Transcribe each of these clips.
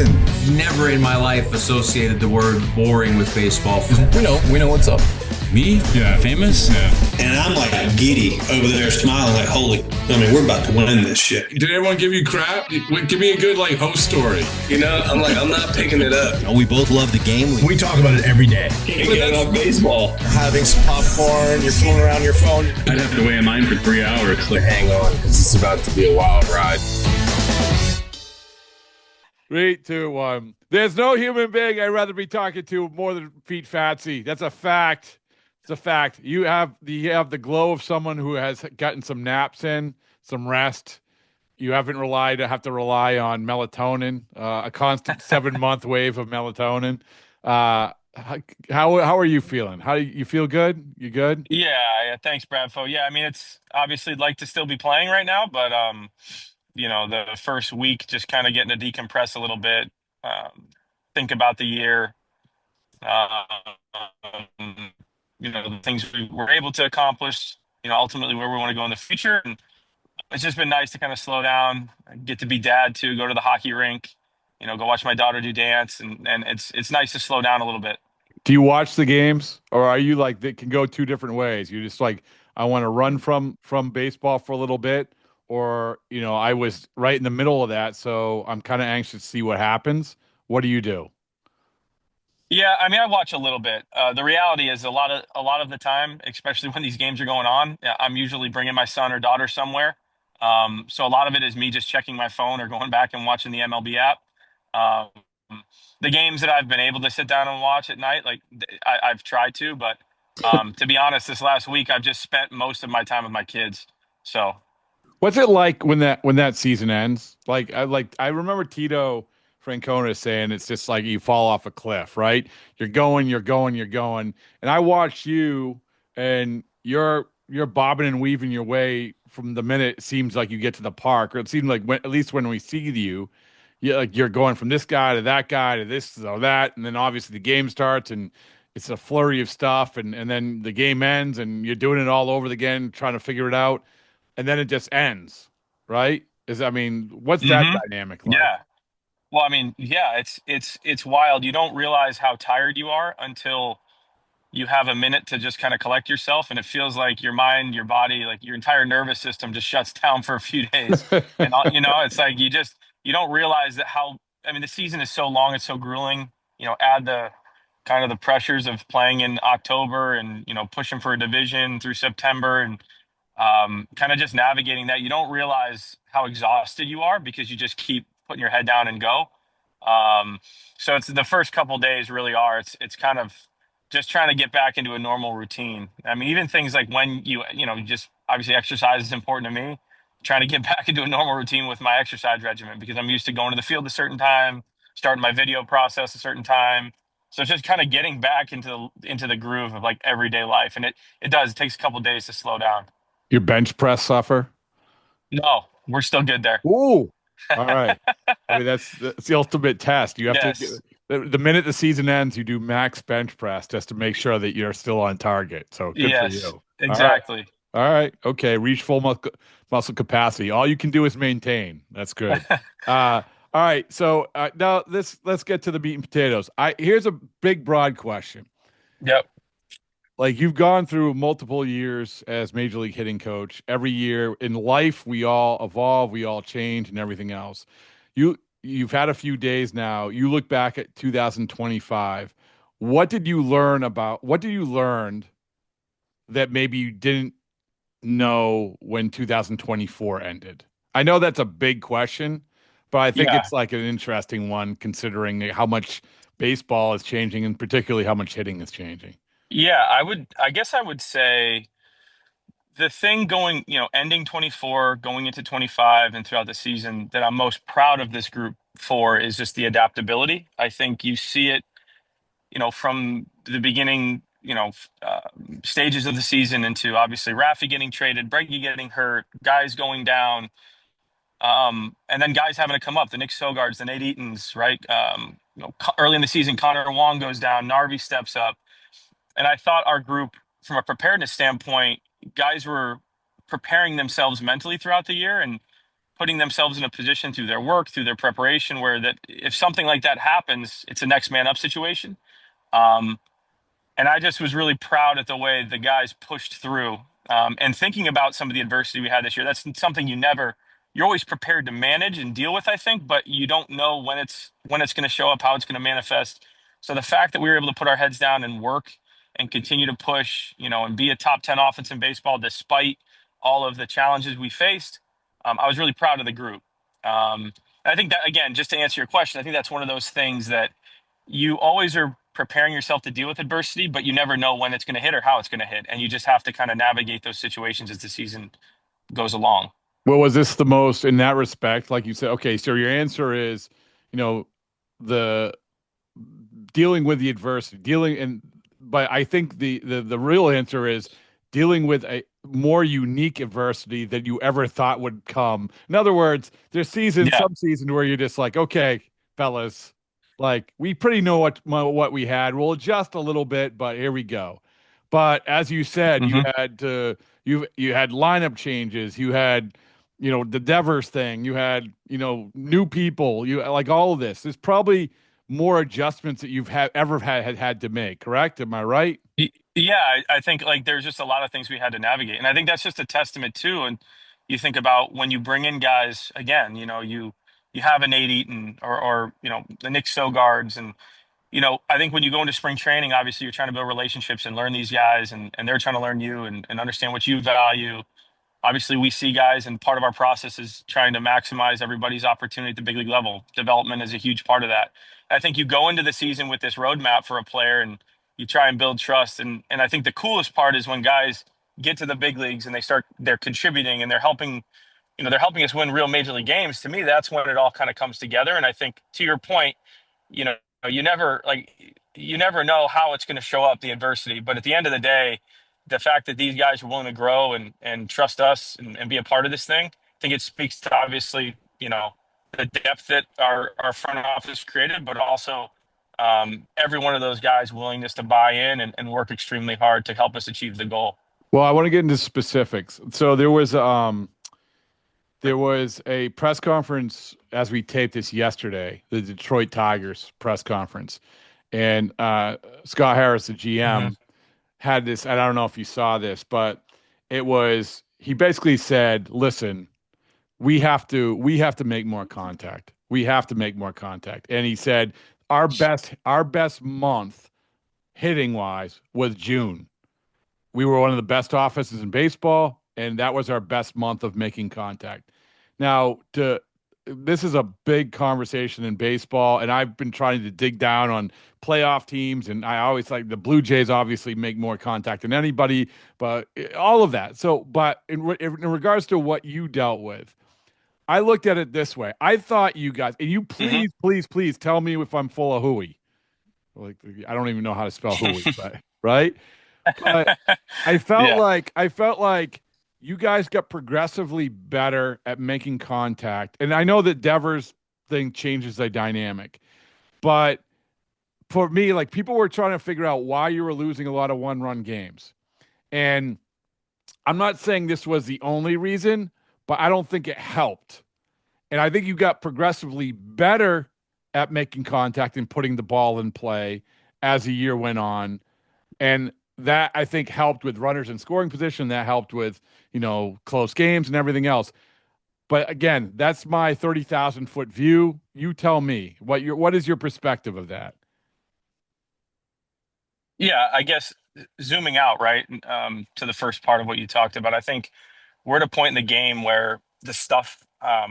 listen, never in my life associated the word boring with baseball. We know what's up. Me? Yeah. Famous? Yeah. And I'm like giddy over there smiling like, we're about to win this shit. Did everyone give you crap? Give me a good host story. I'm not picking it up. We both love the game. We talk about it every day. Getting on baseball. Having some popcorn, you're fooling around your phone. I'd have to wait in line for 3 hours. Hang on, because it's about to be a wild ride. 3, 2, 1. There's no human being I'd rather be talking to more than Pete Fatse. That's a fact. It's a fact. You have the glow of someone who has gotten some naps in, some rest. You haven't have to rely on melatonin, a constant 7-month wave of melatonin. How are you feeling? How do you feel? Good? You good? Yeah. Thanks, Bradfo. Yeah, I mean, it's obviously like to still be playing right now, but the first week just kind of getting to decompress a little bit, think about the year. The things we were able to accomplish, ultimately where we want to go in the future. And it's just been nice to kind of slow down, get to be dad too, go to the hockey rink, go watch my daughter do dance. And it's nice to slow down a little bit. Do you watch the games, or are you like, that can go two different ways? You just like, I want to run from baseball for a little bit, or, I was right in the middle of that, so I'm kind of anxious to see what happens. What do you do? Yeah, I mean, I watch a little bit. The reality is a lot of the time, especially when these games are going on, I'm usually bringing my son or daughter somewhere. So a lot of it is me just checking my phone or going back and watching the MLB app. The games that I've been able to sit down and watch at night, I've tried to, but to be honest, this last week I've just spent most of my time with my kids. So, what's it like when that season ends? I remember Tito Francona saying it's just like you fall off a cliff, right? You're going, and I watched you, and you're bobbing and weaving your way from the minute it seems like you get to the park, or it seems like at least when we see you, you're going from this guy to that guy to this or that, and then obviously the game starts and it's a flurry of stuff, and then the game ends and you're doing it all over again, trying to figure it out, and then it just ends, right? What's that dynamic like? Yeah. Well, I mean, yeah, it's wild. You don't realize how tired you are until you have a minute to just kind of collect yourself, and it feels like your mind, your body, like your entire nervous system just shuts down for a few days. And it's like you don't realize the season is so long, it's so grueling. Add the kind of the pressures of playing in October and pushing for a division through September, and kind of just navigating that. You don't realize how exhausted you are because you just keep putting your head down and go. So it's the first couple days really are. It's kind of just trying to get back into a normal routine. I mean, even things like when just obviously exercise is important to me. Trying to get back into a normal routine with my exercise regimen because I'm used to going to the field a certain time, starting my video process a certain time. So it's just kind of getting back into the groove of like everyday life, and it takes a couple days to slow down. Your bench press suffer? No, we're still good there. Ooh. All right. I mean, that's the ultimate test. You have to the minute the season ends, you do max bench press just to make sure that you're still on target. So good for you. Exactly. All right. Okay. Reach full muscle capacity. All you can do is maintain. That's good. All right. So now let's get to the meat and potatoes. Here's a big, broad question. Yep. Like, you've gone through multiple years as major league hitting coach. Every year in life, we all evolve, we all change, and everything else. You've had a few days now. You look back at 2025. What did you learn that maybe you didn't know when 2024 ended? I know that's a big question, but I think it's like an interesting one considering how much baseball is changing and particularly how much hitting is changing. Yeah, I guess I would say the thing going, ending 24, going into 25 and throughout the season that I'm most proud of this group for is just the adaptability. I think you see it, from the beginning, stages of the season into obviously Rafi getting traded, Bregman getting hurt, guys going down, and then guys having to come up, the Nick Sogards, the Nate Eatons, right? Early in the season, Connor Wong goes down, Narvi steps up. And I thought our group, from a preparedness standpoint, guys were preparing themselves mentally throughout the year and putting themselves in a position through their work, through their preparation, where that if something like that happens, it's a next man up situation. Um, and I just was really proud at the way the guys pushed through. And thinking about some of the adversity we had this year, that's something you're always prepared to manage and deal with, I think, but you don't know when it's going to show up, how it's going to manifest. So the fact that we were able to put our heads down and work and continue to push, and be a top 10 offense in baseball despite all of the challenges we faced, I was really proud of the group. I think that, again, just to answer your question, I think that's one of those things that you always are preparing yourself to deal with adversity, but you never know when it's going to hit or how it's going to hit. And you just have to kind of navigate those situations as the season goes along. Well, was this the most in that respect? Like you said, okay, so your answer is, the dealing with the adversity, but I think the real answer is dealing with a more unique adversity than you ever thought would come. In other words, there's Yeah. some seasons where you're just like, okay, fellas, like we pretty know what we had. We'll adjust a little bit, but here we go. But as you said, Hmm. you had lineup changes, you had the Devers thing, you had new people, you like all of this. There's probably more adjustments that you've ever had to make. Correct? Am I right? Yeah, I think like there's just a lot of things we had to navigate. And I think that's just a testament too. And you think about when you bring in guys again, you have a Nate Eaton or the Nick Sogards. And, I think when you go into spring training, obviously you're trying to build relationships and learn these guys and they're trying to learn you and understand what you value. Obviously we see guys, and part of our process is trying to maximize everybody's opportunity at the big league level. Development is a huge part of that. I think you go into the season with this roadmap for a player and you try and build trust. And I think the coolest part is when guys get to the big leagues and they're contributing and they're helping us win real major league games. To me, that's when it all kind of comes together. And I think to your point, you know, you never know how it's going to show up, the adversity. But at the end of the day, the fact that these guys are willing to grow and trust us and be a part of this thing, I think it speaks to obviously, the depth that our front office created, but also every one of those guys' willingness to buy in and work extremely hard to help us achieve the goal. Well, I want to get into specifics. So there was a press conference as we taped this yesterday, the Detroit Tigers press conference, and Scott Harris, the Hmm. GM, had this. And I don't know if you saw this, but he basically said, "Listen, we have to make more contact. We have to make more contact." And he said our best month hitting wise was June. We were one of the best offenses in baseball, and that was our best month of making contact. Now, this is a big conversation in baseball, and I've been trying to dig down on playoff teams, and I always like the Blue Jays obviously make more contact than anybody, but all of that. So, but in regards to what you dealt with, I looked at it this way. I thought you guys, and you Hmm. please tell me if I'm full of hooey. Like I don't even know how to spell hooey, but right? But I felt Yeah. like you guys got progressively better at making contact. And I know that Devers thing changes the dynamic. But for me, like people were trying to figure out why you were losing a lot of one-run games. And I'm not saying this was the only reason, but I don't think it helped. And I think you got progressively better at making contact and putting the ball in play as the year went on. And that I think helped with runners in scoring position. That helped with, close games and everything else. But again, that's my 30,000-foot view. You tell me what is your perspective of that? Yeah, I guess zooming out, right, to the first part of what you talked about, I think we're at a point in the game where the stuff, I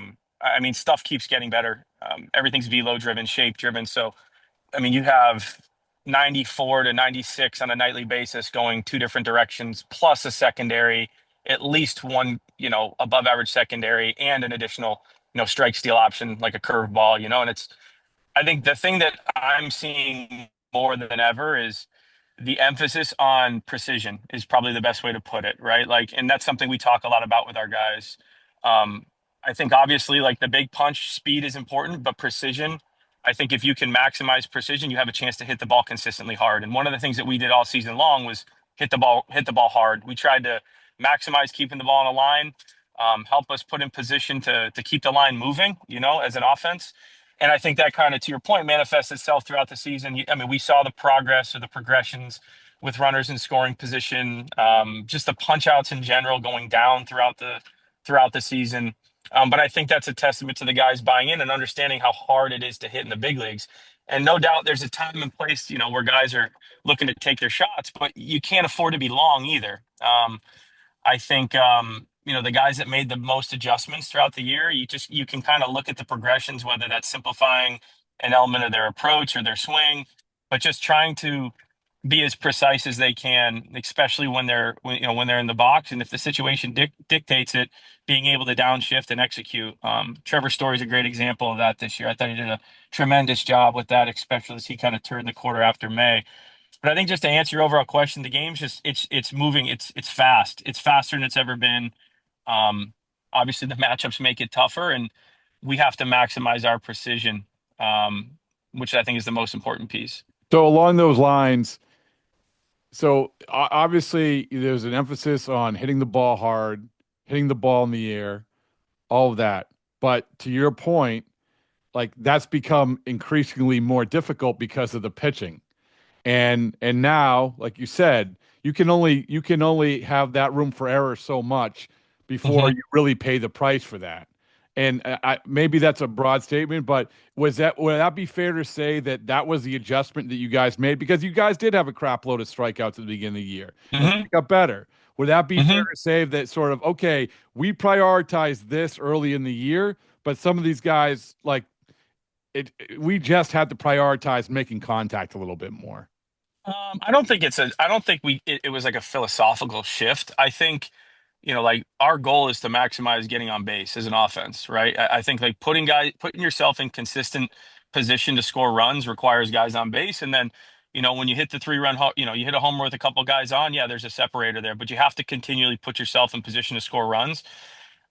mean, stuff keeps getting better. Everything's velo driven, shape driven. So, I mean, you have 94 to 96 on a nightly basis going two different directions, plus a secondary, at least one, above average secondary, and an additional, strike steal option like a curveball, and I think the thing that I'm seeing more than ever is the emphasis on precision is probably the best way to put it, right? Like, and that's something we talk a lot about with our guys. Um, I think obviously like the big punch speed is important, but precision, I think if you can maximize precision, you have a chance to hit the ball consistently hard. And one of the things that we did all season long was hit the ball hard. We tried to maximize keeping the ball on a line. help us put in position to keep the line moving, as an offense. And I think that kind of, to your point, manifests itself throughout the season. I mean, we saw the progress or the progressions with runners in scoring position, just the punch outs in general going down throughout the season. But I think that's a testament to the guys buying in and understanding how hard it is to hit in the big leagues. And no doubt there's a time and place, where guys are looking to take their shots, but you can't afford to be long either. I think the guys that made the most adjustments throughout the year, you can kind of look at the progressions, whether that's simplifying an element of their approach or their swing, but just trying to be as precise as they can, especially when they're in the box, and if the situation dictates it, being able to downshift and execute. Trevor Story is a great example of that this year. I thought he did a tremendous job with that, especially as he kind of turned the quarter after May. But I think, just to answer your overall question, the game's just it's moving. It's fast. It's faster than it's ever been. Um, Obviously, the matchups make it tougher, and we have to maximize our precision, which I think is the most important piece. So along those lines, obviously there's an emphasis on hitting the ball hard, hitting the ball in the air, all of that. But to your point, like that's become increasingly more difficult because of the pitching. And now, like you said, you can only have that room for error so much before Mhm. you really pay the price for that. And maybe that's a broad statement, but would that be fair to say that that was the adjustment that you guys made, because you guys did have a crap load of strikeouts at the beginning of the year and Mhm. it got better? Would that be fair Mhm. to say that sort of, okay, we prioritized this early in the year, but some of these guys, like we just had to prioritize making contact a little bit more? I don't think it was like a philosophical shift. I think, like our goal is to maximize getting on base as an offense, right? I think like putting yourself in consistent position to score runs requires guys on base. And then, when you hit the 3-run, you hit a homer with a couple guys on, yeah, there's a separator there, but you have to continually put yourself in position to score runs.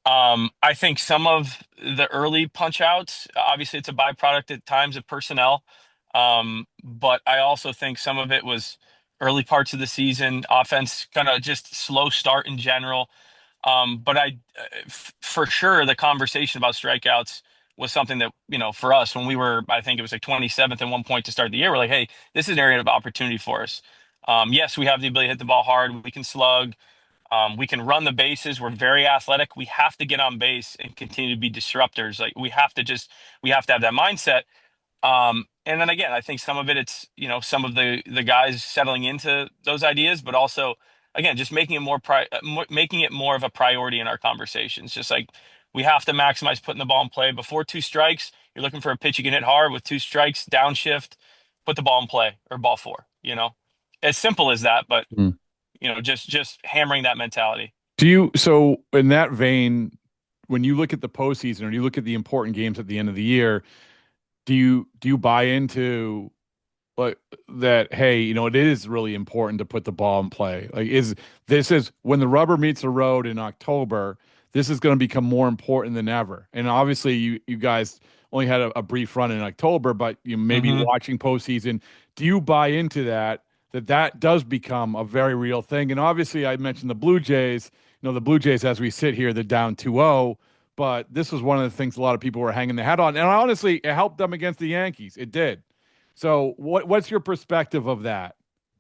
I think some of the early punch outs, obviously it's a byproduct at times of personnel. But I also think some of it was early parts of the season, offense kind of just slow start in general. But for sure, the conversation about strikeouts was something that, for us, when we were, I think it was like 27th at one point to start the year, we're like, hey, this is an area of opportunity for us. Yes, we have the ability to hit the ball hard. We can slug. We can run the bases. We're very athletic. We have to get on base and continue to be disruptors. Like we have to have that mindset. And then again, I think some of it's, some of the guys settling into those ideas, but also, again, just making it more of a priority in our conversations. Just like we have to maximize putting the ball in play before 2 strikes. You're looking for a pitch you can hit hard with 2 strikes, downshift, put the ball in play or ball four. As simple as that, but just hammering that mentality. So in that vein, when you look at the postseason or you look at the important games at the end of the year, do you buy into like that? Hey, it is really important to put the ball in play. Like, is when the rubber meets the road in October, this is going to become more important than ever. And obviously, you guys only had a brief run in October, but you maybe Hmm. watching postseason. Do you buy into that? That does become a very real thing. And obviously, I mentioned the Blue Jays. The Blue Jays, as we sit here, they're down 2-0. But this was one of the things a lot of people were hanging their hat on. And honestly, it helped them against the Yankees. It did. So what's your perspective of that?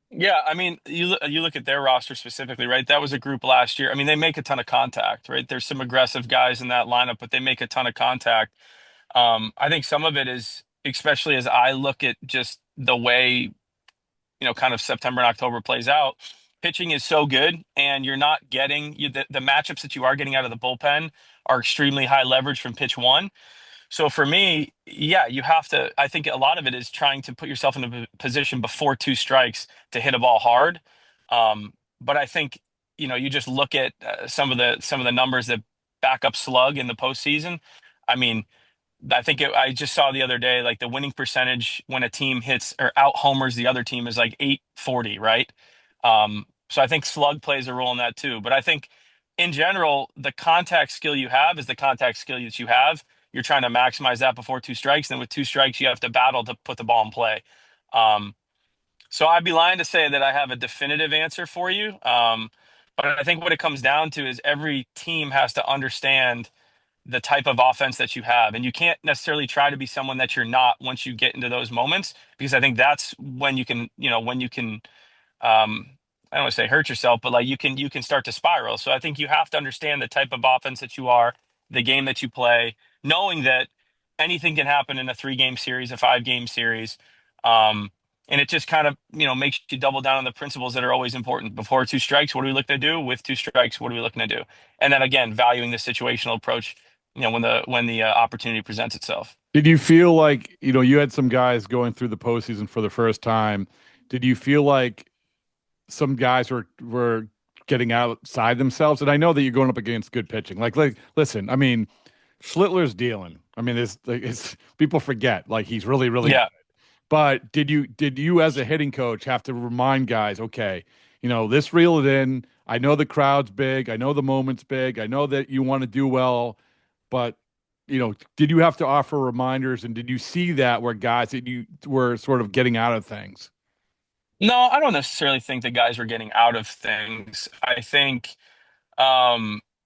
Yeah, I mean, you look at their roster specifically, right? That was a group last year. I mean, they make a ton of contact, right? There's some aggressive guys in that lineup, but they make a ton of contact. I think some of it is, especially as I look at just the way, kind of September and October plays out, pitching is so good, and you're not getting the matchups that you are getting out of the bullpen are extremely high leverage from pitch one. So for me, yeah, you have to. I think a lot of it is trying to put yourself in a position before 2 strikes to hit a ball hard. But I think you just look at some of the numbers that back up slug in the postseason. I mean, I just saw the other day, like the winning percentage when a team hits or out homers the other team is like 840, right? So I think slug plays a role in that too. But I think in general, the contact skill you have is the contact skill that you have. You're trying to maximize that before 2 strikes. Then with 2 strikes, you have to battle to put the ball in play. So I'd be lying to say that I have a definitive answer for you. But I think what it comes down to is every team has to understand the type of offense that you have. And you can't necessarily try to be someone that you're not once you get into those moments, because I think that's when you can, when you can, I don't want to say hurt yourself, but like you can start to spiral. So I think you have to understand the type of offense that you are, the game that you play, knowing that anything can happen in a 3-game series, a 5-game series. Um, and it just kind of, makes you double down on the principles that are always important. Before 2 strikes, what are we looking to do? With 2 strikes, what are we looking to do? And then again, valuing the situational approach, when the opportunity presents itself. Did you feel like, you had some guys going through the postseason for the first time? Did you feel like some guys were getting outside themselves? And I know that you're going up against good pitching. Like listen, I mean, Schlittler's dealing. I mean, it's people forget, like, he's really, really good. Yeah. But did you as a hitting coach have to remind guys, okay, this reel it in. I know the crowd's big. I know the moment's big. I know that you want to do well, but did you have to offer reminders, and did you see that where guys that you were sort of getting out of things? No, I don't necessarily think the guys were getting out of things. I think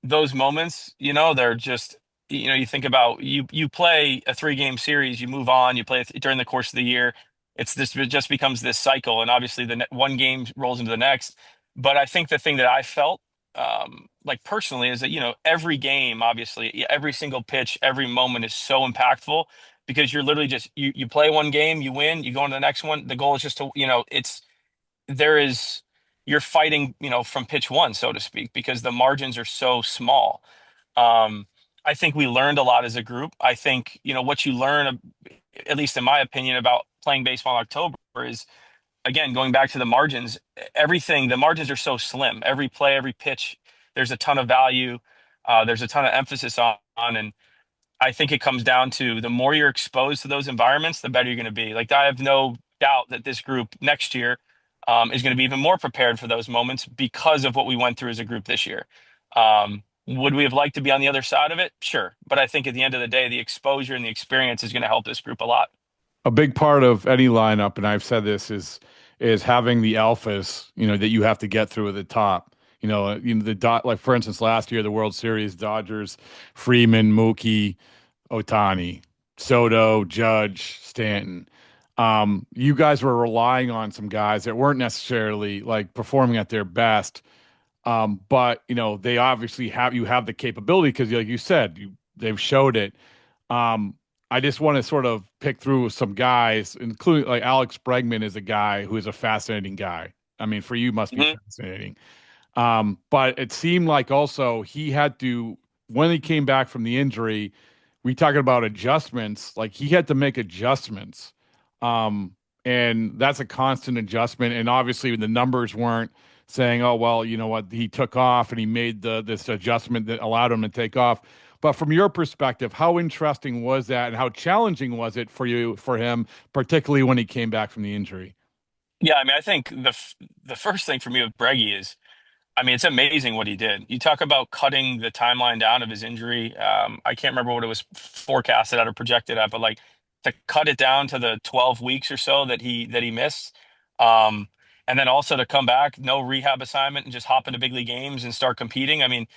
those moments, they're just, you think about, you play a 3-game series, you move on, you play it during the course of the year. It just becomes this cycle, and obviously one game rolls into the next. But I think the thing that I felt, like personally, is that every game, obviously, every single pitch, every moment is so impactful, because you're literally just you play one game, you win, you go into the next one. The goal is just to, there is you're fighting, from pitch one, so to speak, because the margins are so small. Um, I think we learned a lot as a group. I think, what you learn, at least in my opinion, about playing baseball in October is, again, going back to the margins, the margins are so slim. Every play, every pitch, there's a ton of value. There's a ton of emphasis and I think it comes down to the more you're exposed to those environments, the better you're going to be. Like, I have no doubt that this group next year is going to be even more prepared for those moments because of what we went through as a group this year. Would we have liked to be on the other side of it? Sure. But I think at the end of the day, the exposure and the experience is going to help this group a lot. A big part of any lineup, and I've said this, is having the alphas, that you have to get through at the top. The dot, like for instance, last year the World Series, Dodgers, Freeman, Mookie, Otani, Soto, Judge, Stanton. You guys were relying on some guys that weren't necessarily like performing at their best. But they obviously have the capability because, like you said, they've showed it. Um, I just want to sort of pick through some guys, including like Alex Bregman is a guy who is a fascinating guy. I mean, for you, must be Mhm. fascinating. But it seemed like also he had to, when he came back from the injury, we talking about adjustments, like he had to make adjustments. Um, and that's a constant adjustment. And obviously the numbers weren't saying, oh, well, you know what, he took off and he made this adjustment that allowed him to take off. But from your perspective, how interesting was that and how challenging was it for him, particularly when he came back from the injury? Yeah, I mean, I think the first thing for me with Breggy is, I mean, it's amazing what he did. You talk about cutting the timeline down of his injury. I can't remember what it was forecasted at or projected at, but like, to cut it down to the 12 weeks or so that he missed. Um, and then also to come back, no rehab assignment, and just hop into big league games and start competing. I mean,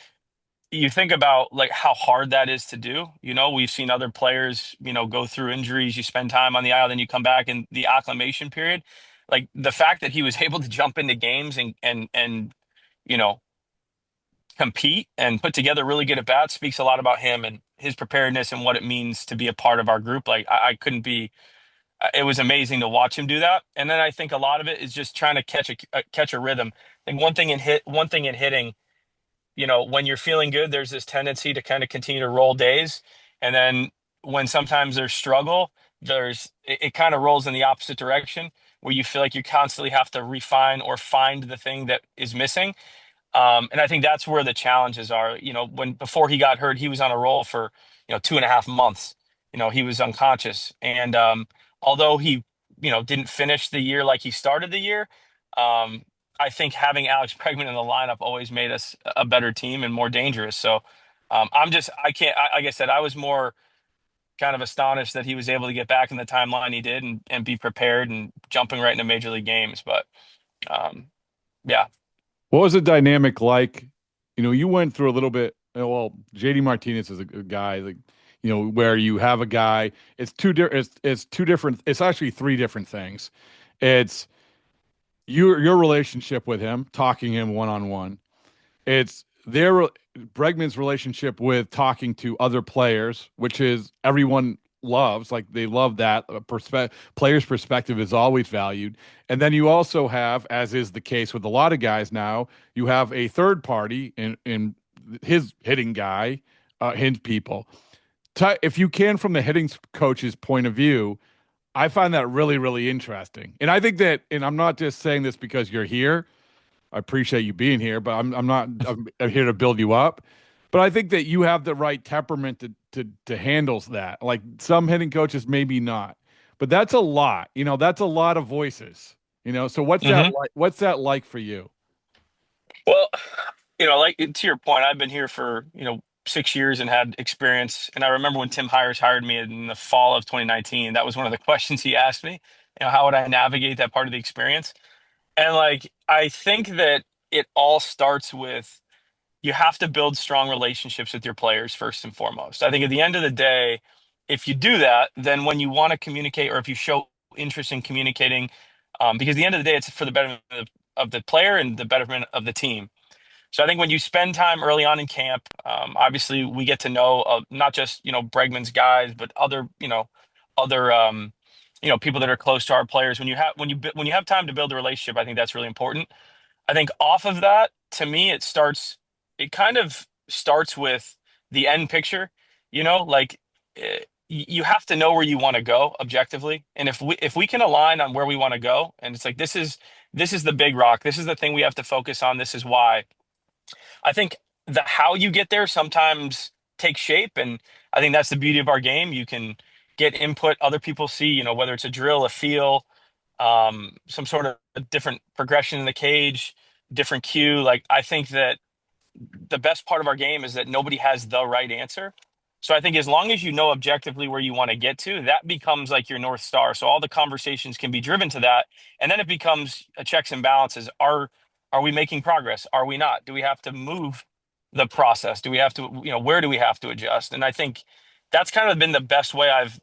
you think about like how hard that is to do. We've seen other players, go through injuries. You spend time on the aisle, then you come back in the acclimation period. Like, the fact that he was able to jump into games and you know compete and put together really good at bats speaks a lot about him and his preparedness and what it means to be a part of our group. Like, I couldn't be. It was amazing to watch him do that. And then I think a lot of it is just trying to catch a rhythm. I think one thing in hitting, when you're feeling good, there's this tendency to kind of continue to roll days. And then when sometimes there's struggle, it kind of rolls in the opposite direction, where you feel like you constantly have to refine or find the thing that is missing. And I think that's where the challenges are. When before he got hurt, he was on a roll for 2.5 months. He was unconscious, and although he didn't finish the year like he started the year, um, I think having Alex Bregman in the lineup always made us a better team and more dangerous. So I can't, like I said, I was more kind of astonished that he was able to get back in the timeline he did and be prepared and jumping right into major league games. But um, yeah. What was the dynamic like? You went through a little bit. Well, JD Martinez is a guy like, where you have a guy. It's two different. It's actually three different things. It's your relationship with him, talking him one on one. It's Bregman's relationship with talking to other players, which is everyone loves. Like they love that. Player's perspective is always valued. And then you also have, as is the case with a lot of guys now, you have a third party in his hitting guy, his people. If you can, from the hitting coach's point of view, I find that really, really interesting. And I think that, and I'm not just saying this because you're here. I appreciate you being here, but I'm not I'm here to build you up. But I think that you have the right temperament to handle that. Like some hitting coaches, maybe not. But that's a lot. That's a lot of voices. So what's that Hmm. like? What's that like for you? Well, like to your point, I've been here for 6 years and had experience. And I remember when Tim Hires hired me in the fall of 2019. That was one of the questions he asked me. How would I navigate that part of the experience? And like, I think that it all starts with you have to build strong relationships with your players first and foremost. I think at the end of the day, if you do that, then when you want to communicate or if you show interest in communicating, because at the end of the day, it's for the betterment of the player and the betterment of the team. So I think when you spend time early on in camp, obviously we get to know not just Bregman's guys, but other people that are close to our players. When you have time to build a relationship, I think that's really important. I think off of that, to me, it kind of starts with the end picture, like you have to know where you want to go objectively. And if we can align on where we want to go, and it's like this is the big rock, this is the thing we have to focus on, this is why. I think the how you get there sometimes takes shape, and I think that's the beauty of our game. You can get input other people see, whether it's a drill, a feel, some sort of different progression in the cage, different cue. Like I think that the best part of our game is that nobody has the right answer. So I think as long as you know objectively where you want to get to, that becomes like your North Star. So all the conversations can be driven to that. And then it becomes a checks and balances. Are we making progress? Are we not? Do we have to move the process? Do we have to, where do we have to adjust? And I think that's kind of been the best way I've,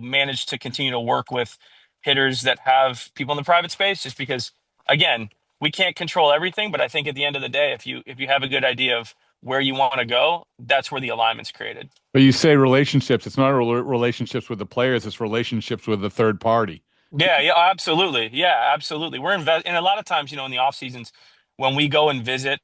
managed to continue to work with hitters that have people in the private space, just because again, we can't control everything, but I think at the end of the day, if you have a good idea of where you want to go, that's where the alignment's created. But you say relationships. It's not relationships with the players. It's relationships with the third party. Yeah, yeah, absolutely. Yeah, absolutely. And a lot of times, in the off seasons, when we go and visit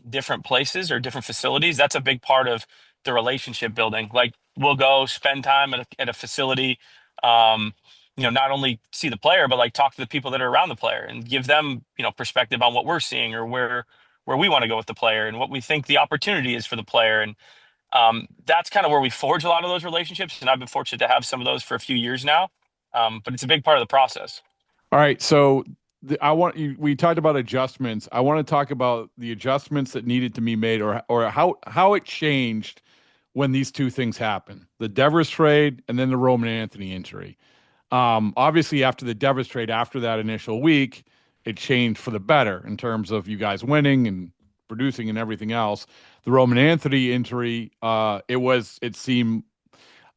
different places or different facilities, that's a big part of the relationship building. Like we'll go spend time at a facility, um, not only see the player, but like talk to the people that are around the player and give them, perspective on what we're seeing or where we want to go with the player and what we think the opportunity is for the player. And that's kind of where we forge a lot of those relationships. And I've been fortunate to have some of those for a few years now. But it's a big part of the process. All right, so I want you. We talked about adjustments. I want to talk about the adjustments that needed to be made, or how it changed when these two things happened: the Devers trade and then the Roman Anthony injury. Obviously, after the Devers trade, after that initial week, it changed for the better in terms of you guys winning and producing and everything else. The Roman Anthony injury, it seemed.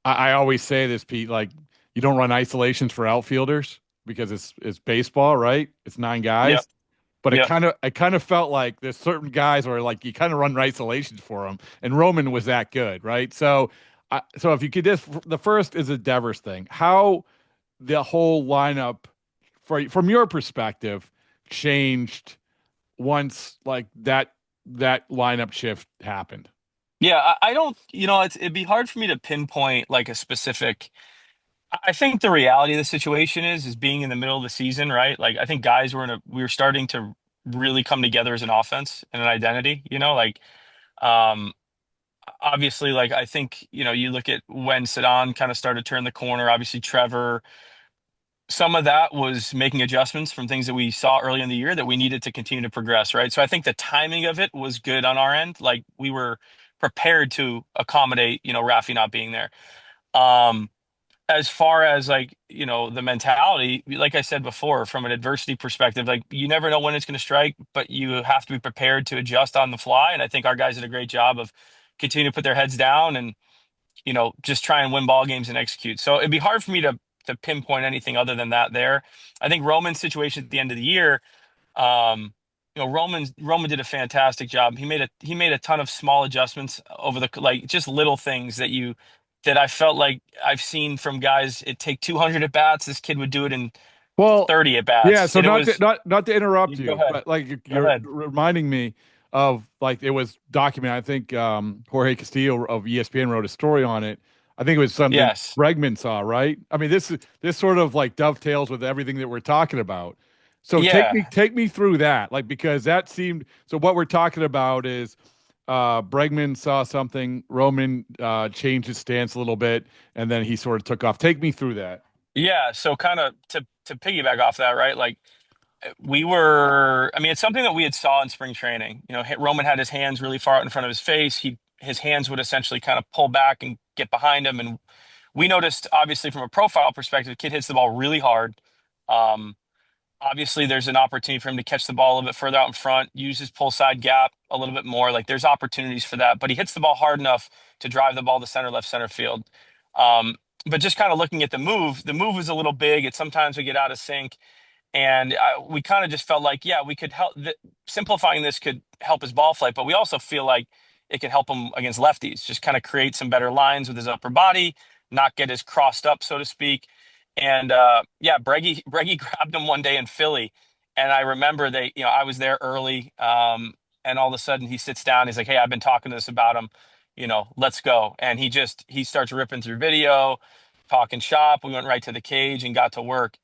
I always say this, Pete, like you don't run isolations for outfielders because it's baseball, right? It's nine Yep. guys. But it Yep. kind of felt like there's certain guys where like you kind of run isolations for them, and Roman was that good, right? So if you could just the first is a Devers thing, how the whole lineup from your perspective changed once like that lineup shift happened. Yeah. I don't, it'd be hard for me to pinpoint like a specific. I think the reality of the situation is being in the middle of the season, right? Like I think guys we were starting to really come together as an offense and an identity, like, um, obviously, like I think, you look at when Sadan kind of started to turn the corner, obviously Trevor, some of that was making adjustments from things that we saw early in the year that we needed to continue to progress, right? So I think the timing of it was good on our end. Like we were prepared to accommodate, Rafi not being there. Um, as far as like, the mentality, like I said before, from an adversity perspective, like you never know when it's going to strike, but you have to be prepared to adjust on the fly. And I think our guys did a great job of continuing to put their heads down and, just try and win ball games and execute. So it'd be hard for me to pinpoint anything other than that there. I think Roman's situation at the end of the year, Roman did a fantastic job. He made a ton of small adjustments over the, like, just little things that I felt like I've seen from guys. It take 200 at bats. This kid would do it in Well, 30 at yeah. bats, So and it not to, was. not to interrupt Go you, ahead. but like Go you're ahead. reminding me of like it was documented. I think Jorge Castillo of ESPN wrote a story on it. I think it was something Yes. Bregman saw, right? I mean, this sort of like dovetails with everything that we're talking about. So Yeah. take me through that, like because that seemed so. What we're talking about is Bregman saw something, Roman changed his stance a little bit, and then he sort of took off. Take me through that. Yeah. So kind of to piggyback off that, right? Like we were. I mean, it's something that we had saw in spring training. Roman had his hands really far out in front of his face. His hands would essentially kind of pull back and get behind him, and we noticed, obviously, from a profile perspective, the kid hits the ball really hard. Um, Obviously, there's an opportunity for him to catch the ball a little bit further out in front, use his pull side gap a little bit more. Like there's opportunities for that, but he hits the ball hard enough to drive the ball to center, left center field. Um, but just kind of looking at the move was a little big. It sometimes would get out of sync. And we kind of just felt like, yeah, we could help. Simplifying this could help his ball flight, but we also feel like it could help him against lefties. Just kind of create some better lines with his upper body, not get as crossed up, so to speak. And yeah, Breggy grabbed him one day in Philly, and I remember I was there early, and all of a sudden he sits down. He's like, "Hey, I've been talking to this about him. Let's go." And he starts ripping through video, talking shop. We went right to the cage and got to work,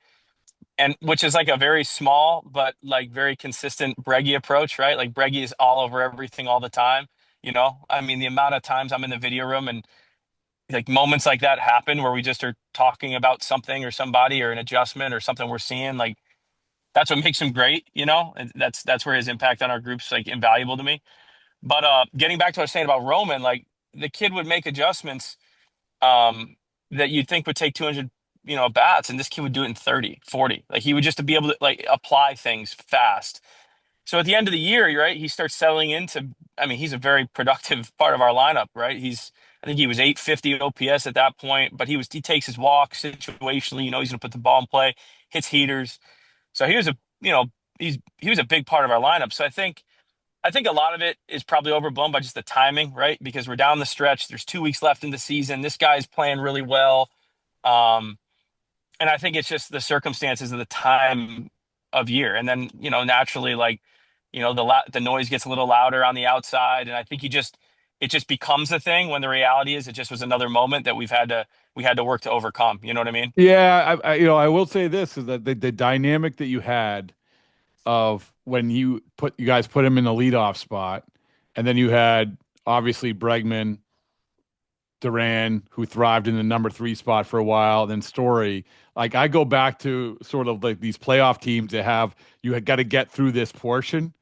and which is like a very small but like very consistent Breggy approach, right? Like Breggy is all over everything all the time. I mean, the amount of times I'm in the video room and like moments like that happen where we just are talking about something or somebody or an adjustment or something we're seeing, like that's what makes him great. And that's where his impact on our group's like invaluable to me. But getting back to what I was saying about Roman, like the kid would make adjustments um, that you'd think would take 200, bats, and this kid would do it in 30, 40. Like he would just be able to like apply things fast. So at the end of the year, right, he starts settling into. I mean, he's a very productive part of our lineup, right? I think he was 850 OPS at that point, but he takes his walks situationally. He's going to put the ball in play, hits heaters. So he was he was a big part of our lineup. So I think a lot of it is probably overblown by just the timing, right? Because we're down the stretch. There's 2 weeks left in the season. This guy's playing really well. Um, and I think it's just the circumstances of the time of year. And then, naturally, like, the noise gets a little louder on the outside. And I think it just becomes a thing when the reality is it just was another moment that we had to work to overcome. You know what I mean? Yeah, I will say this is that the dynamic that you had of when you guys put him in the leadoff spot, and then you had obviously Bregman, Duran, who thrived in the number 3 spot for a while, then Story. Like I go back to sort of like these playoff teams that have you had got to get through this portion.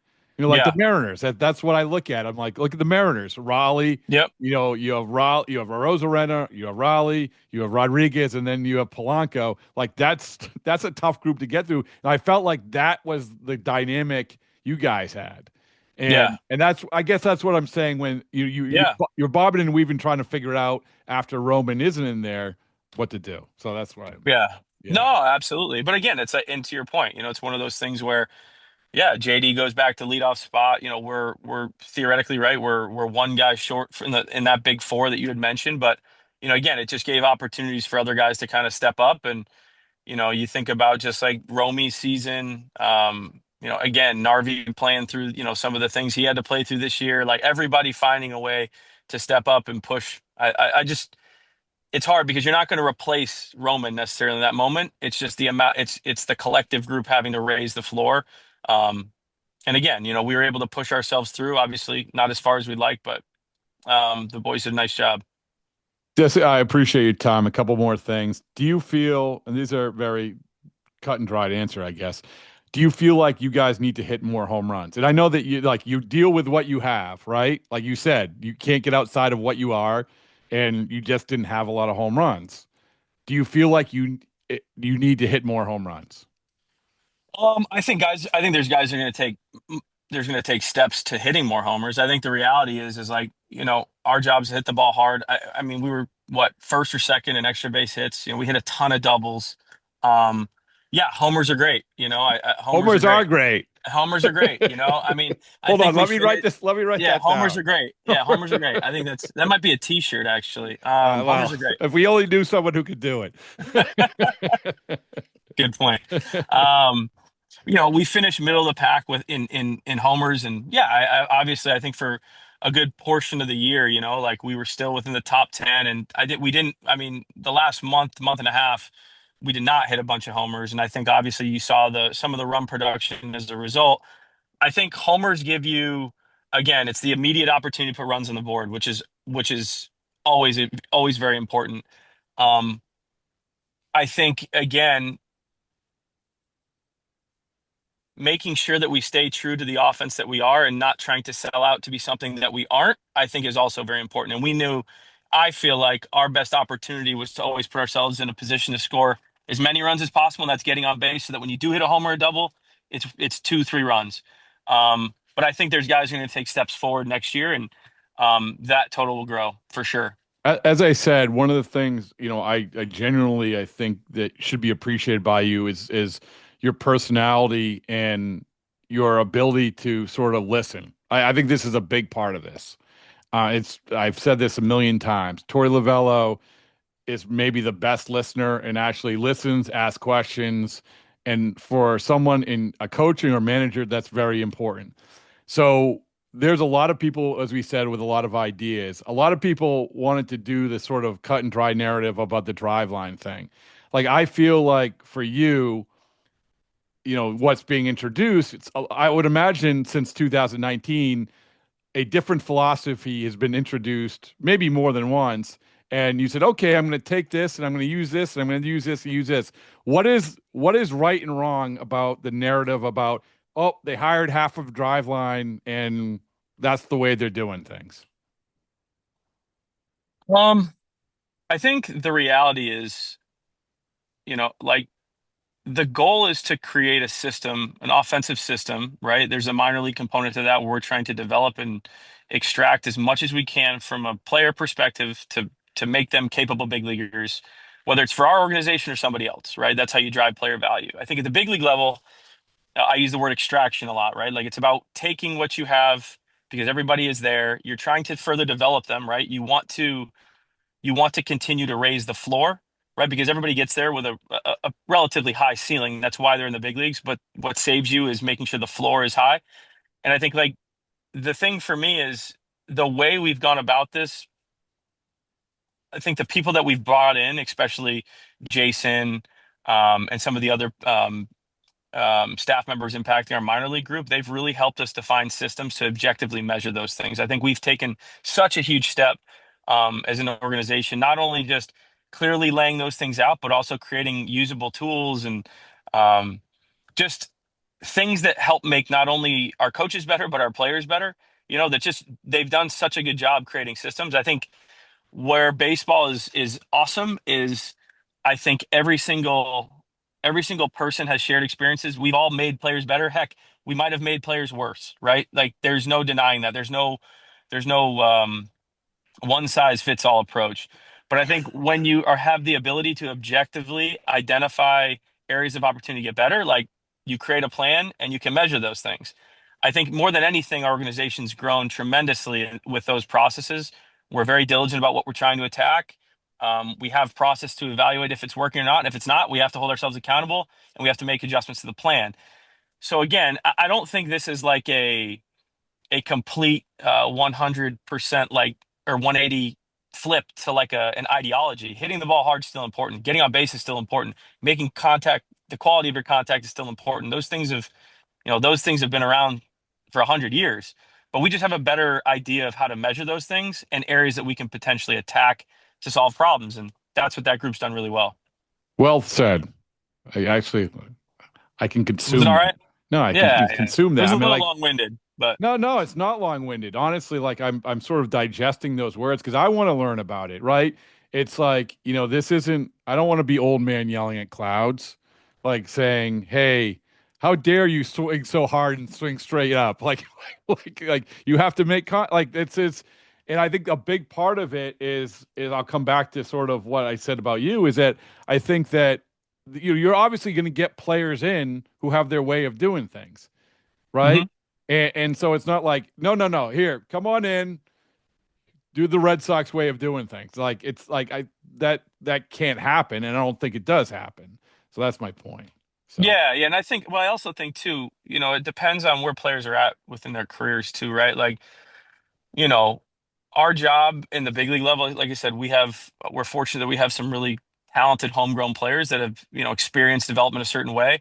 Like the Yeah. Mariners. That's what I look at. I'm like, look at the Mariners. Raleigh. Yep. You have Raleigh, you have Rosarena, you have Raleigh, you have Rodriguez, and then you have Polanco. Like that's a tough group to get through. And I felt like that was the dynamic you guys had. Yeah. And that's I guess that's what I'm saying when Yeah. you're bobbing and weaving trying to figure it out after Roman isn't in there what to do. So that's why Yeah. yeah. No, absolutely. But again, and to your point, it's one of those things where, yeah, JD goes back to leadoff spot. We're theoretically right. We're one guy short in that big four that you had mentioned, but again, it just gave opportunities for other guys to kind of step up. And you think about just like Romy's season. Again, Narvi playing through some of the things he had to play through this year. Like everybody finding a way to step up and push. I just it's hard because you're not going to replace Roman necessarily in that moment. It's just the amount. It's the collective group having to raise the floor. Um, and again, we were able to push ourselves through. Obviously, not as far as we'd like, but the boys did a nice job. Jesse, I appreciate your time. A couple more things. Do you feel, and these are very cut and dried answer, I guess. Do you feel like you guys need to hit more home runs? And I know that you deal with what you have, right? Like you said, you can't get outside of what you are, and you just didn't have a lot of home runs. do you feel like you need to hit more home runs? I think there's guys that are going to take there's going to take steps to hitting more homers. I think the reality is like, our job is to hit the ball hard. I mean, we were what, first or second in extra base hits. We hit a ton of doubles. Um, yeah, homers are great. Homers are Homers are great. great. Homers are great. I mean, I Hold think on, we let me write finished. this. Let me write Yeah, that homers down. are great. Yeah, homers are great. I think that might be a T-shirt actually. Well, Homers are great. if we only knew someone who could do it. Good point. Um, we finished middle of the pack with in homers, and yeah, obviously I think for a good portion of the year, like we were still within the top 10, and we didn't. I mean, the last month and a half, we did not hit a bunch of homers, and I think obviously you saw some of the run production as a result. I think homers give you, again, it's the immediate opportunity to put runs on the board, which is always very important. Um, I think again, making sure that we stay true to the offense that we are and not trying to sell out to be something that we aren't, I think is also very important. And I feel like our best opportunity was to always put ourselves in a position to score as many runs as possible. And that's getting on base so that when you do hit a homer or a double, it's 2, 3 runs. But I think there's guys who are going to take steps forward next year, and that total will grow for sure. As I said, one of the things, I genuinely I think that should be appreciated by you is your personality and your ability to sort of listen. I think this is a big part of this. I've said this a million times. Torey Lavello is maybe the best listener and actually listens, asks questions, and for someone in a coaching or manager, that's very important. So there's a lot of people, as we said, with a lot of ideas. A lot of people wanted to do this sort of cut and dry narrative about the drive line thing. Like I feel like for you, what's being introduced, I would imagine since 2019, a different philosophy has been introduced, maybe more than once. And you said, okay, I'm going to take this and I'm going to use this and I'm going to use this and use this. What is right and wrong about the narrative about, oh, they hired half of Driveline and that's the way they're doing things? I think the reality is, like the goal is to create a system, an offensive system, right? There's a minor league component to that where we're trying to develop and extract as much as we can from a player perspective to make them capable big leaguers, whether it's for our organization or somebody else, right? That's how you drive player value. I think at the big league level, I use the word extraction a lot, right? Like it's about taking what you have because everybody is there. You're trying to further develop them, right? You want to continue to raise the floor, right? Because everybody gets there with a relatively high ceiling. That's why they're in the big leagues. But what saves you is making sure the floor is high. And I think like the thing for me is the way we've gone about this. I think the people that we've brought in, especially Jason, and some of the other staff members impacting our minor league group, they've really helped us define systems to objectively measure those things. I think we've taken such a huge step as an organization, not only just clearly laying those things out, but also creating usable tools and um, just things that help make not only our coaches better, but our players better. They've done such a good job creating systems. I think where baseball is awesome is I think every single person has shared experiences. We've all made players better. Heck, we might have made players worse, right? Like there's no denying that. There's no one size fits all approach. But I think when you have the ability to objectively identify areas of opportunity to get better, like you create a plan and you can measure those things. I think more than anything, our organization's grown tremendously with those processes. We're very diligent about what we're trying to attack. We have process to evaluate if it's working or not. And if it's not, we have to hold ourselves accountable and we have to make adjustments to the plan. So again, I don't think this is like a complete 100% like or 180 flip to like an ideology. Hitting the ball hard is still important. Getting on base is still important. Making contact, the quality of your contact is still important. Those things have been around for 100 years, but we just have a better idea of how to measure those things and areas that we can potentially attack to solve problems. And that's what that group's done really well. Well said. I can Was consume it all that. right? No, I Yeah. can consume It that. was I a mean, little like, long-winded, but no, it's not long-winded. Honestly, like I'm sort of digesting those words because I want to learn about it, right? it's like, this isn't, I don't want to be old man yelling at clouds, like saying, hey, how dare you swing so hard and swing straight up? Like, like you have to make like it's, and I think a big part of it is I'll come back to sort of what I said about you is that I think that you're obviously going to get players in who have their way of doing things, right? Hmm. And so it's not like, no, no, no, here, come on in, do the Red Sox way of doing things. Like it's like that can't happen, and I don't think it does happen. So that's my point. So Yeah, yeah, and I think, well, I also think too, it depends on where players are at within their careers too, right? Like, you know, our job in the big league level, like I said, we're fortunate that we have some really talented homegrown players that have, experienced development a certain way.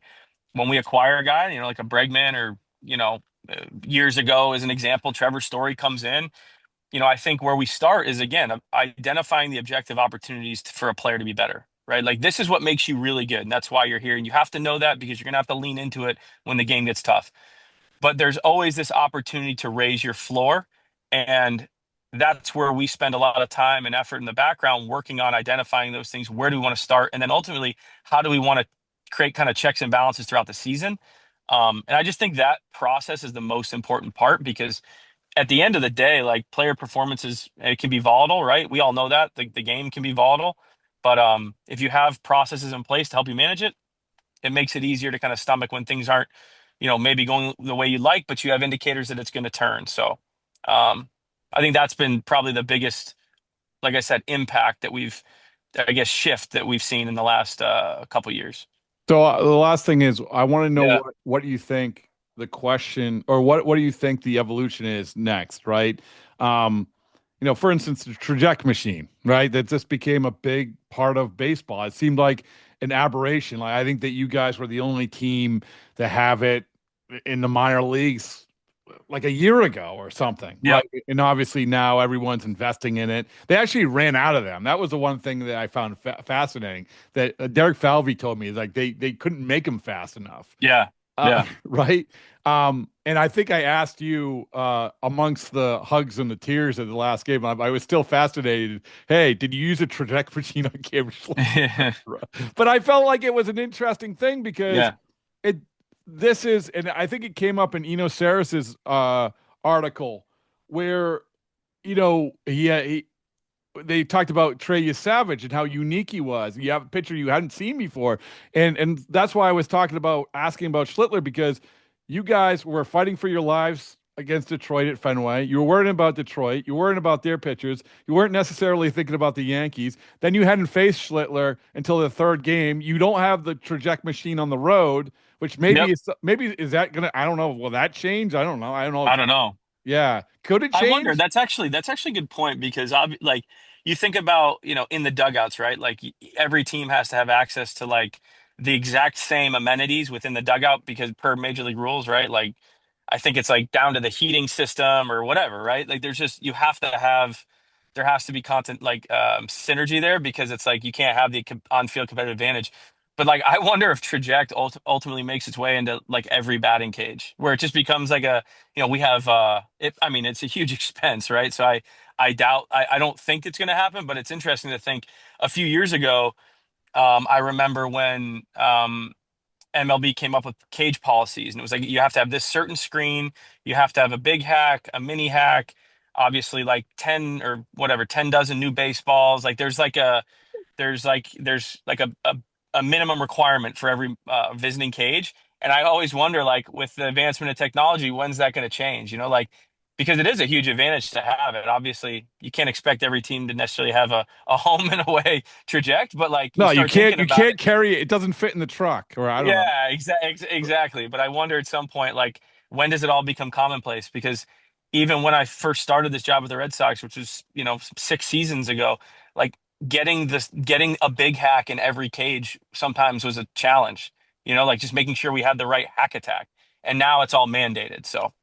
When we acquire a guy, like a Bregman or, years ago, as an example, Trevor Story comes in. I think where we start is again identifying the objective opportunities for a player to be better, right? Like this is what makes you really good, and that's why you're here. And you have to know that because you're gonna have to lean into it when the game gets tough. But there's always this opportunity to raise your floor, and that's where we spend a lot of time and effort in the background working on identifying those things. Where do we want to start, and then ultimately, how do we want to create kind of checks and balances throughout the season? And I just think that process is the most important part because at the end of the day, like player performances, it can be volatile, right? We all know that the game can be volatile, but if you have processes in place to help you manage it, it makes it easier to kind of stomach when things aren't, maybe going the way you like, but you have indicators that it's going to turn. So, um, I think that's been probably the biggest, like I said, impact that I guess, shift that we've seen in the last couple years. So the last thing is, I want to know Yeah. what you think the question, or what do you think the evolution is next, right? Um, for instance, the trajectory machine, right? That just became a big part of baseball. It seemed like an aberration. Like I think that you guys were the only team to have it in the minor leagues like a year ago or something, Yep. right? And obviously now everyone's investing in it. They actually ran out of them. That was the one thing that I found fascinating. That Derek Falvey told me is like they couldn't make them fast enough, Yeah. Yeah. right? And I think I asked you amongst the hugs and the tears of the last game. I was still fascinated. Hey, did you use a trajectory machine on Cam Schlichter? But I felt like it was an interesting thing because Yeah. it this is, and I think it came up in Eno Sarris's article where he they talked about Trey Savage and how unique he was. You have a picture you hadn't seen before, and that's why I was asking about Schlittler, because you guys were fighting for your lives against Detroit at Fenway. You were worrying about Detroit. You were worrying about their pitchers. You weren't necessarily thinking about the Yankees. Then you hadn't faced Schlittler until the third game. You don't have the trajectory machine on the road, which Yep. maybe is that gonna? I don't know. Will that change? I don't know. I don't know. I don't know. Yeah, could it I wonder. change? That's actually a good point because like you think about in the dugouts, right? Like every team has to have access to like the exact same amenities within the dugout because per major league rules, right? Like I think it's like down to the heating system or whatever, right? Like there's just there has to be content like synergy there because it's like you can't have the on-field competitive advantage. But like I wonder if Traject ultimately makes its way into like every batting cage where it just becomes like we have I mean it's a huge expense, right? So I don't think it's going to happen, but it's interesting to think a few years ago. I remember when MLB came up with cage policies, and it was like you have to have this certain screen, you have to have a big hack, a mini hack, obviously like 10 or whatever, 10 dozen new baseballs. Like there's like a minimum requirement for every visiting cage. And I always wonder, like, with the advancement of technology, when's that going to change? Like, because it is a huge advantage to have it. Obviously, you can't expect every team to necessarily have a home and away traject, but like you No, you start can't. thinking You about it. can't carry it. It doesn't fit in the truck, or I don't know. Yeah, exactly. But I wonder at some point, like, when does it all become commonplace? Because even when I first started this job with the Red Sox, which was, 6 seasons ago, like getting a big hack in every cage sometimes was a challenge, like just making sure we had the right hack attack. And now it's all mandated. So,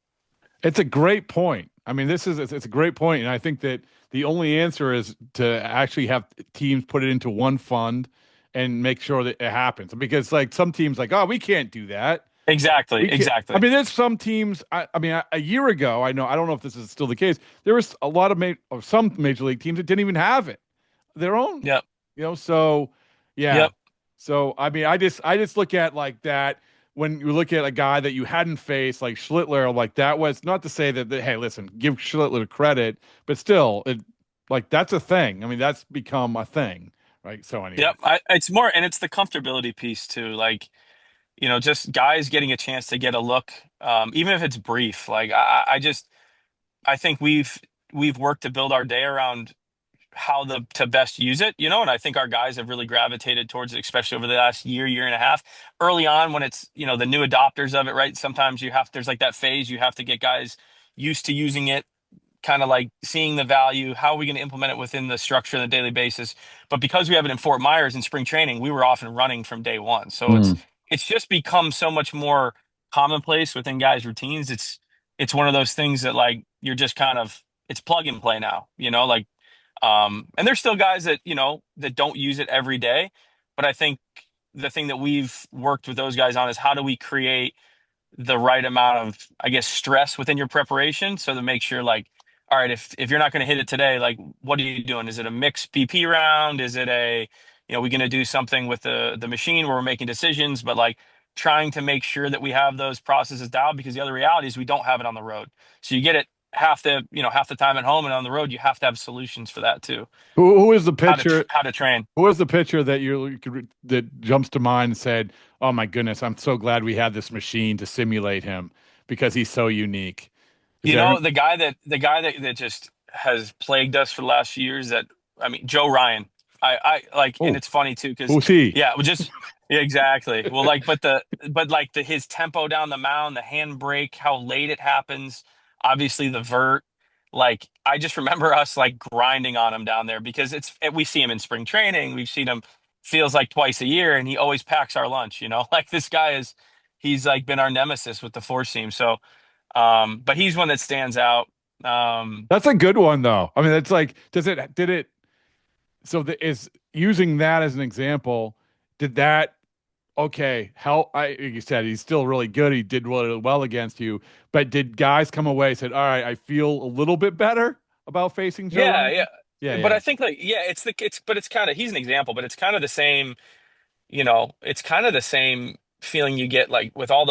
It's a great point. I mean, it's a great point, and I think that the only answer is to actually have teams put it into one fund and make sure that it happens. Because like some teams, like, oh, we can't do that. exactly, We can't. I exactly. mean, there's some teams. I mean, a year ago, I don't know if this is still the case. There was a lot of some major league teams that didn't even have it. their own. Yep. So yeah. Yep. So I mean, I just look at like that when you look at a guy that you hadn't faced like Schlittler, like that was not to say that, hey, listen, give Schlittler credit, but still, like that's a thing. I mean, that's become a thing, right? So anyway, Yep. It's more, and it's the comfortability piece too. Like, just guys getting a chance to get a look, even if it's brief. Like, I think we've worked to build our day around how to best use it, and I think our guys have really gravitated towards it, especially over the last year and a half. Early on, when it's, the new adopters of it, right? Sometimes there's like that phase, you have to get guys used to using it, kind of like seeing the value. How are we going to implement it within the structure on a daily basis? But because we have it in Fort Myers in spring training, we were off and running from day one. So it's just become so much more commonplace within guys' routines. It's one of those things that, like, you're just kind of, it's plug and play now, like, and there's still guys that, that don't use it every day. But I think the thing that we've worked with those guys on is how do we create the right amount of, I guess, stress within your preparation, so to make sure, like, all right, if you're not going to hit it today, like, what are you doing? Is it a mixed BP round? Is it we going to do something with the machine where we're making decisions, but like trying to make sure that we have those processes dialed, because the other reality is we don't have it on the road. So you get it half the time at home, and on the road you have to have solutions for that too. who is the pitcher? How to train. Who was the pitcher that jumps to mind and said, "Oh my goodness, I'm so glad we had this machine to simulate him because he's so unique." The guy that just has plagued us for the last few years, that, I mean, Joe Ryan. I like, and it's funny too, because who's he? yeah, yeah, exactly. Well, like, but his tempo down the mound, the handbrake, how late it happens, obviously the vert. Like, I just remember us like grinding on him down there, because we see him in spring training, we've seen him, feels like twice a year, and he always packs our lunch. Like, this guy he's like been our nemesis with the four seam. So, but he's one that stands out. That's a good one, though. I mean, it's like, did it? So is using that as an example, did that, okay, help? Like you said, he's still really good. He did really well against you, but did guys come away and said, all right, I feel a little bit better about facing Joe Yeah, Ryan? yeah. But Yeah. I think, like, yeah, but it's kind of, he's an example, but it's kind of the same. It's kind of the same feeling you get, like, with all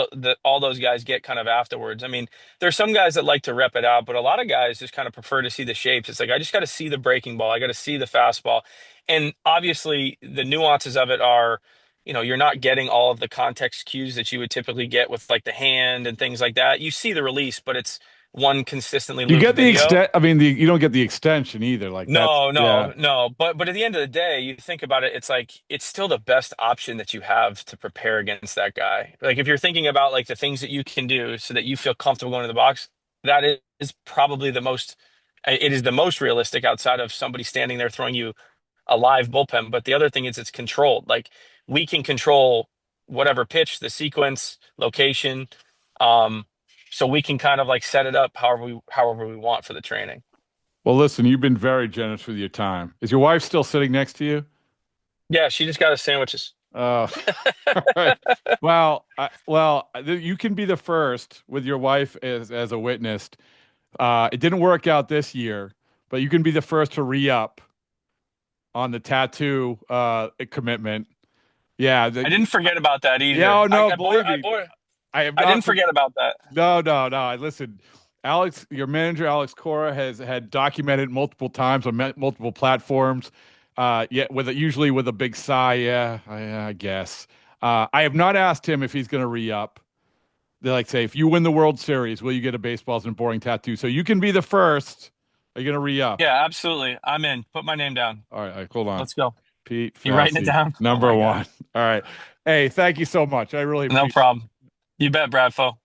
those guys get kind of afterwards. I mean, there's some guys that like to rep it out, but a lot of guys just kind of prefer to see the shapes. It's like, I just got to see the breaking ball. I got to see the fastball. And obviously the nuances of it are, you're not getting all of the context cues that you would typically get with, like, the hand and things like that. You see the release, but it's one consistently You looped get the video. extent. I mean, you don't get the extension either. Like that's No, yeah. no, no. But at the end of the day, you think about it, it's like, it's still the best option that you have to prepare against that guy. Like, if you're thinking about, like, the things that you can do so that you feel comfortable going to the box, that is probably it is the most realistic, outside of somebody standing there throwing you a live bullpen. But the other thing is, it's controlled. Like, we can control whatever pitch, the sequence, location. Um, so we can kind of like set it up however we want for the training. Well, listen, you've been very generous with your time. Is your wife still sitting next to you? Yeah, she just got us sandwiches. All right. You can be the first with your wife as a witness. It didn't work out this year, but you can be the first to re-up on the tattoo commitment. Yeah, I didn't forget about that either. Yeah, oh, no, I believe me. I didn't forget about that. No. Listen, Alex, your manager, Alex Cora, has had documented multiple times on multiple platforms. Usually with a big sigh. Yeah, I guess. I have not asked him if he's going to re-up. They like say, if you win the World Series, will you get a baseballs and boring tattoo? So you can be the first. Are you going to re-up? Yeah, absolutely. I'm in. Put my name down. All right, hold on. Let's go. Pete, you writing it down? Number one. All right. Hey, thank you so much. I really appreciate it. No problem. You bet, Bradfo.